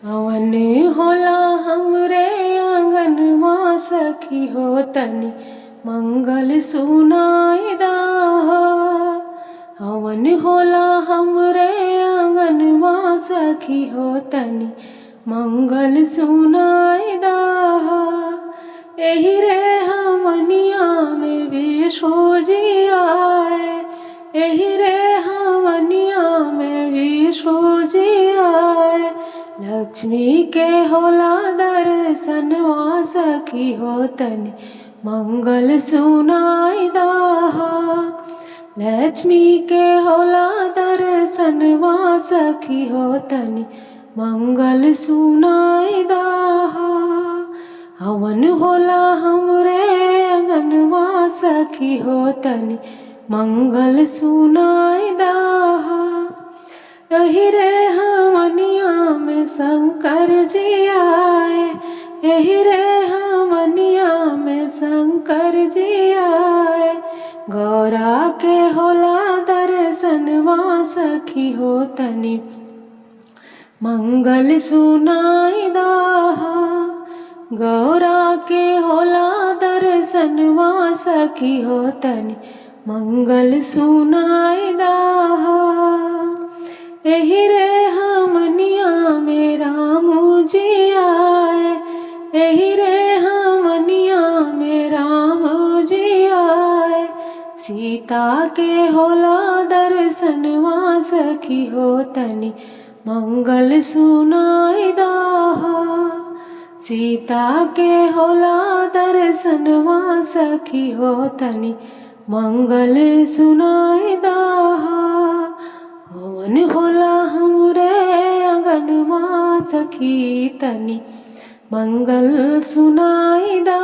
हवन होला हमरे आंगनवा सखी हो तनि मंगल सुनाई दा। हवन होला हमरे आंगनवा सखी हो तनि मंगल सुनाई दा। एही रे हमनिया में विश्व जी आए, एही रे हमनिया में विश्व जी आए। लक्ष्मी के होला दर्शनवा सखी हो तनि मंगल सुनाई दा। लक्ष्मी के होला दर्शनवा सखी हो तनि मंगल सुनाई दा। हवन होला हमरे आंगनवा सखी हो तनि मंगल सुनाई दा। यही रे हमनिया में शंकर जी आए, यही रे हमनिया में शंकर जी आए। गौरा के होला दर्शनवा सखी हो तनि मंगल सुनाई दा। गौरा के होला दर्शनवा सखी हो तनि मंगल सुनाई दा। एही रे हमनिया में राम जी आए, एही रे हमनिया में राम जी आए। सीता के होला दर्शनवा सखी हो तनि मंगल सुनाई दा। सीता के होला दर्शनवा सखी हो तनि मंगल सुनाई दा। हवन होला हमरे आंगनवा सखी तनि मंगल सुनाई दा।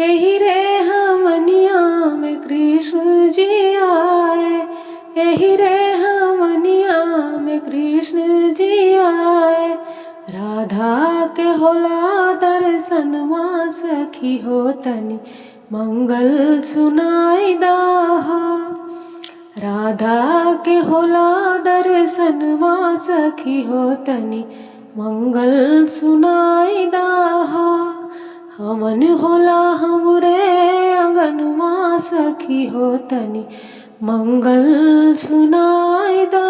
एही रे हमनिया में कृष्ण जी आए, एही रे हमनिया में कृष्ण जी आए। राधा के होला दर्शनवा सखी हो तनि मंगल सुनाई दा। राधा के होला दर्शनवा सखी हो तनि मंगल सुनाई दा। हवन होला हमरे आंगनवा सखी हो तनि मंगल सुनाई दा।